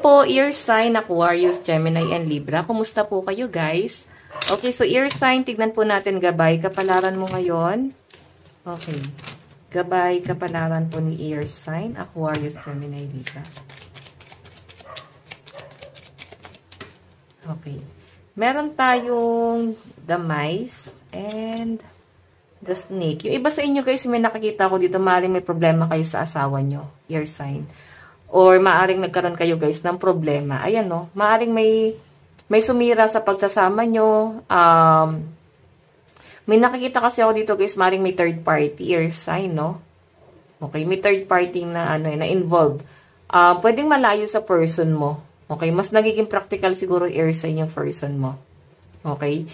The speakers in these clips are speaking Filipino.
po, ear sign, Aquarius, Gemini, and Libra. Kumusta po kayo, guys? Okay, so ear sign, tignan po natin gabay. Kapalaran mo ngayon. Okay. Gabay, kapalaran po ni ear sign, Aquarius, Gemini, Libra. Okay. Meron tayong the mice and the snake. Yung iba sa inyo, guys, may nakikita ko dito, maaaring may problema kayo sa asawa nyo, ear sign. Or maaring nagkaroon kayo, guys, ng problema. Ayan, no? Maaring may sumira sa pagsasama nyo. May nakikita kasi ako dito, guys, maaring may third party, ear sign, no? Okay, may third party na, na involved. Pwedeng malayo sa person mo. Okay, mas nagiging practical siguro ear sign yung person mo. Okay?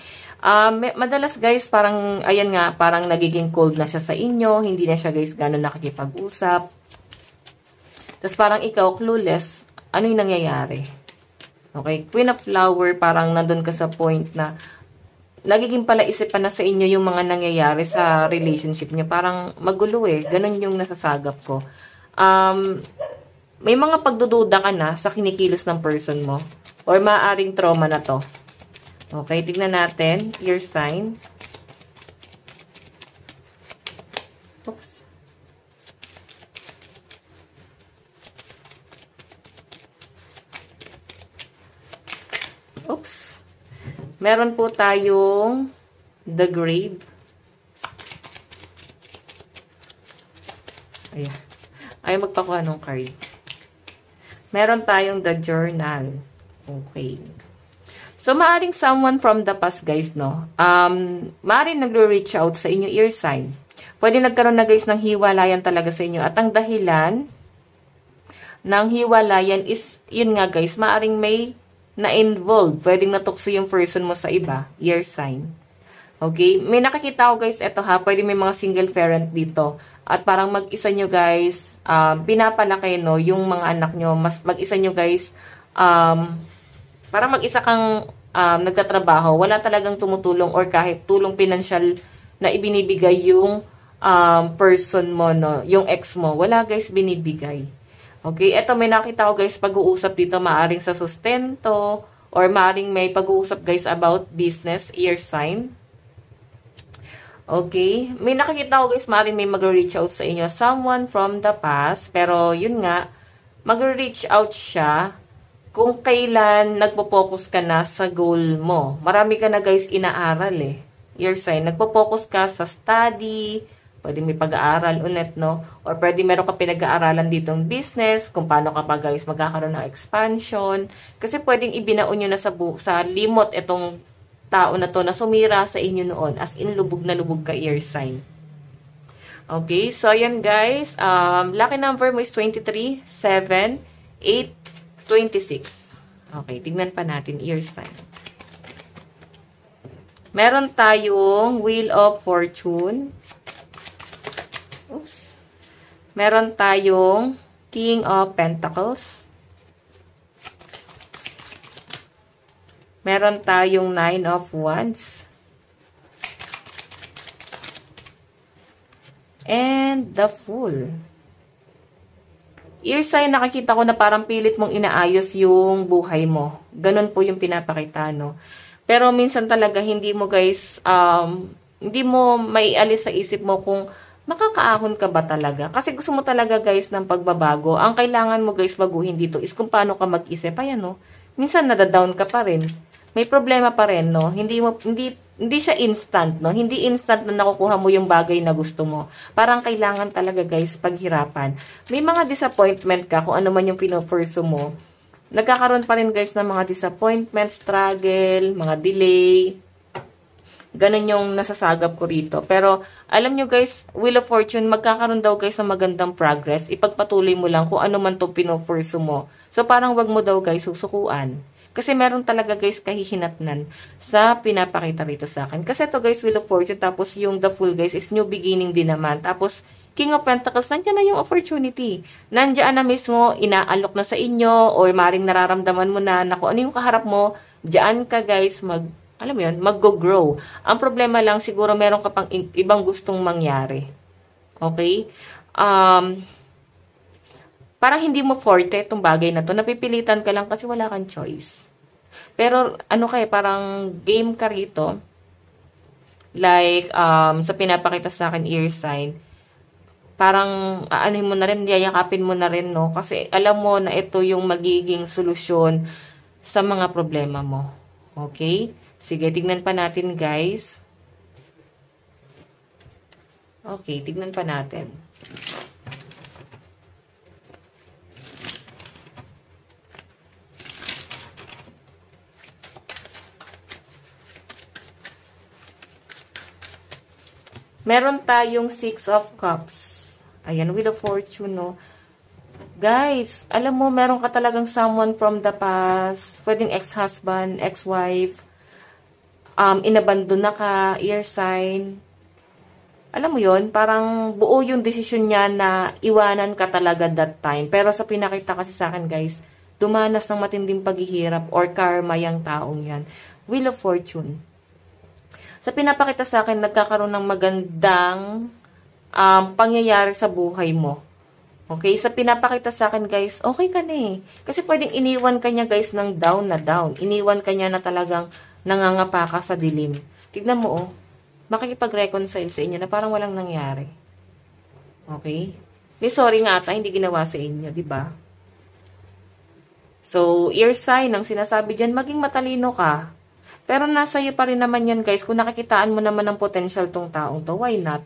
Madalas, guys, parang, ayan nga, parang nagiging cold na siya sa inyo. Hindi na siya, guys, gano'n nakikipag-usap. Tapos parang ikaw, clueless, ano yung nangyayari? Okay? Queen of Flower, parang nandun ka sa point na nagiging pala isipan na sa inyo yung mga nangyayari sa relationship niyo. Parang magulo eh. Ganun yung nasasagap ko. May mga pagdududa ka na sa kinikilos ng person mo. Or maaaring trauma na to. Okay? Tignan natin. Ear sign. Oops. Oops. Meron po tayong the grave. Ayan. Ayaw magpakuha ng card. Meron tayong the journal. Okay. So, maaring someone from the past, guys, no? Maaring nagre-reach out sa inyo ear sign. Pwede nagkaroon na, guys, ng hiwalayan talaga sa inyo. At ang dahilan ng hiwalayan is, yun nga, guys, maaring may na-involved. Pwedeng natukso yung person mo sa iba. Ear sign. Okay? May nakikita ko, guys, eto ha. Pwede may mga single parent dito. At parang mag-isa nyo, guys, pinapalaki, no, yung mga anak nyo. Mas mag-isa nyo, guys, parang mag-isa kang nagtatrabaho. Wala talagang tumutulong or kahit tulong pinansyal na ibinibigay yung person mo, no, yung ex mo. Wala, guys, binibigay. Okay, eto may nakita ko, guys, pag-uusap dito, maaring sa sustento, or maaring may pag-uusap, guys, about business, ear sign. Okay, may nakikita ko, guys, maaring may mag-reach out sa inyo, someone from the past, pero yun nga, mag-reach out siya kung kailan nagpo-focus ka na sa goal mo. Marami ka na, guys, inaaral eh. Ear sign, nagpo-focus ka sa study, pwede may pag-aaral ulit, no? Or pwede meron ka pinag-aaralan ditong business, kung paano ka pa, guys, magkakaroon ng expansion. Kasi pwedeng ibinaon nyo na sa limot itong tao na to na sumira sa inyo noon. As in, lubog na lubog ka, ear sign. Okay, so ayan, guys. Lucky number mo is 23, 7, 8, 26. Okay, tignan pa natin, ear sign. Meron tayong Wheel of Fortune. Oops. Meron tayong King of Pentacles. Meron tayong Nine of Wands. And the Fool. Ear sign, nakikita ko na parang pilit mong inaayos yung buhay mo. Ganun po yung pinapakita, no? Pero minsan talaga hindi mo, guys, hindi mo maialis sa isip mo kung makakaahon ka ba talaga? Kasi gusto mo talaga, guys, ng pagbabago. Ang kailangan mo, guys, baguhin dito is kung paano ka mag-isip. Ayan, no? Minsan nadadown ka pa rin. May problema pa rin, no? Hindi siya instant, no? Hindi instant na nakukuha mo yung bagay na gusto mo. Parang kailangan talaga, guys, paghirapan. May mga disappointment ka kung ano man yung pinupurso mo. Nagkakaroon pa rin, guys, ng mga disappointment, struggle, mga delay. Ganun yung nasasagap ko rito. Pero, alam nyo, guys, Wheel of Fortune, magkakaroon daw, guys, ng magandang progress. Ipagpatuloy mo lang kung ano man itong pinupurso mo. So, parang wag mo daw, guys, susukuan. Kasi meron talaga, guys, kahihinatnan sa pinapakita rito sa akin. Kasi ito, guys, Wheel of Fortune, tapos yung The Fool, guys, is new beginning din naman. Tapos, King of Pentacles, nandiyan na yung opportunity. Nandiyan na mismo, inaalok na sa inyo, or maring nararamdaman mo na kung ano yung kaharap mo, diyan ka, guys, alam mo yun, mag-grow. Ang problema lang, siguro meron ka pang ibang gustong mangyari. Okay? parang hindi mo forte itong bagay na to. Napipilitan ka lang kasi wala kang choice. Pero, ano kaya, parang game ka rito. Like, sa pinapakita sa akin, ear sign. Parang, aanin mo na rin, yayakapin mo na rin, no? Kasi, alam mo na ito yung magiging solusyon sa mga problema mo. Okay? Sige, tignan pa natin, guys. Okay, tignan pa natin. Meron tayong 6 of Cups. Ayan, Wheel of Fortune, no? Guys, alam mo, meron ka talagang someone from the past. Pwedeng ex-husband, ex-wife. Inabandon na ka, ear sign. Alam mo yon, parang buo yung desisyon niya na iwanan ka talaga that time. Pero sa pinakita kasi sa akin, guys, dumanas ng matinding paghihirap or karma yung taong yan. Wheel of Fortune. Sa pinapakita sa akin, nagkakaroon ng magandang pangyayari sa buhay mo. Okay? Sa pinapakita sa akin, guys, okay ka na eh. Kasi pwedeng iniwan ka niya, guys, ng down na down. Iniwan ka niya na talagang nangangapa ka sa dilim. Tignan mo, oh. Makikipag-reconcile sa inyo na parang walang nangyari. Okay? Sorry nga ata, hindi ginawa sa inyo, di ba? So, ear sign, ang sinasabi dyan, maging matalino ka. Pero nasa iyo pa rin naman yan, guys. Kung nakikitaan mo naman ng potential tong taong to, why not?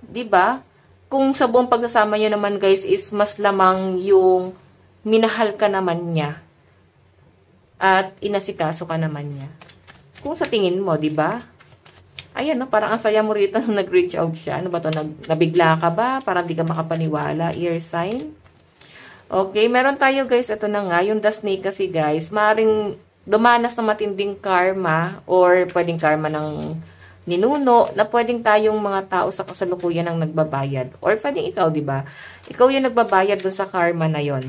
'Di ba? Kung sa buong pagsasama niyo naman, guys, is mas lamang yung minahal ka naman niya at inasikaso ka naman niya. Kung sa tingin mo, 'di ba? Ayan, no, parang ang saya mo rito nung nag-reach out siya. Ano ba to? Nabigla ka ba? Parang di ka makapaniwala. Ear sign. Okay, meron tayo, guys. Ito na nga. Yung the snake kasi, guys, maaaring dumanas ng matinding karma or pwedeng karma ng ninuno na pwedeng tayong mga tao sa kasalukuyan ang nagbabayad. Or pwedeng ikaw, di ba? Ikaw yung nagbabayad dun sa karma na yon.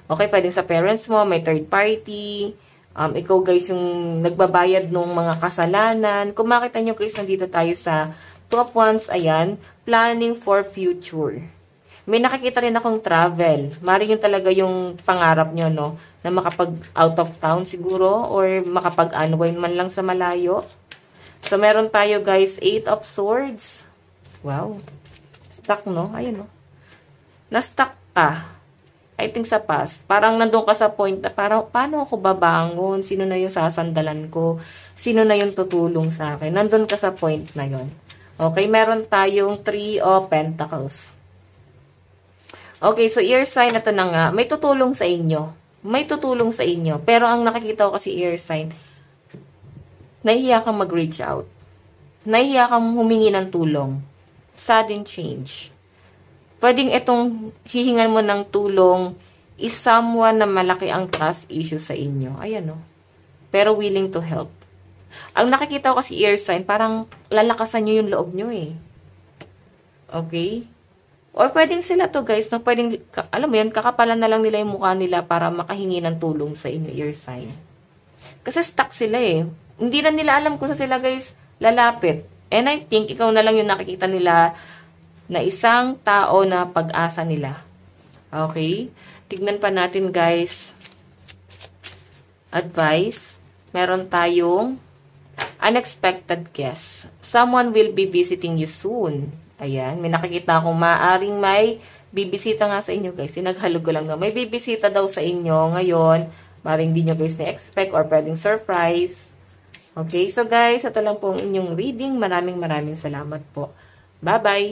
Okay, pwedeng sa parents mo, may third party. Ikaw, guys, yung nagbabayad ng mga kasalanan. Kung makita nyo, guys, nandito tayo sa Two of Wands, ayan, planning for future. May nakikita rin akong travel. Maring yun talaga yung pangarap nyo, no? Na makapag out of town siguro or makapag-unwind man lang sa malayo. So, meron tayo, guys, 8 of Swords. Wow. Stuck, no? Ayun, no? Na-stuck ka. I think sa past. Parang nandun ka sa point na parang, paano ako babangon? Sino na yung sasandalan ko? Sino na yung tutulong sa akin? Nandun ka sa point na yon. Okay, meron tayong 3 of Pentacles. Okay, so ear sign, ito na nga. May tutulong sa inyo. May tutulong sa inyo. Pero ang nakikita ko kasi ear sign, nahihiya kang mag-reach out. Nahihiya kang humingi ng tulong. Sudden change. Pwedeng itong hihingan mo ng tulong is someone na malaki ang trust issue sa inyo. Ayan, no? Pero willing to help. Ang nakikita ko kasi ear sign, parang lalakasan nyo yung loob nyo eh. Okay? Or pwedeng sila to, guys, no? Pwedeng, alam mo yun, kakapalan na lang nila yung mukha nila para makahingi ng tulong sa inyo, ear sign. Kasi stuck sila eh. Hindi na nila alam kung sa sila, guys, lalapit. And I think, ikaw na lang yung nakikita nila na isang tao na pag-asa nila. Okay? Tignan pa natin, guys. Advice. Meron tayong unexpected guest. Someone will be visiting you soon. Ayan, may nakikita akong maaring may bibisita nga sa inyo, guys. Sinaghalog ko lang na may bibisita daw sa inyo ngayon. Maring di nyo, guys, na-expect or pwedeng surprise. Okay, so guys, ito lang po ang inyong reading. Maraming salamat po. Bye-bye!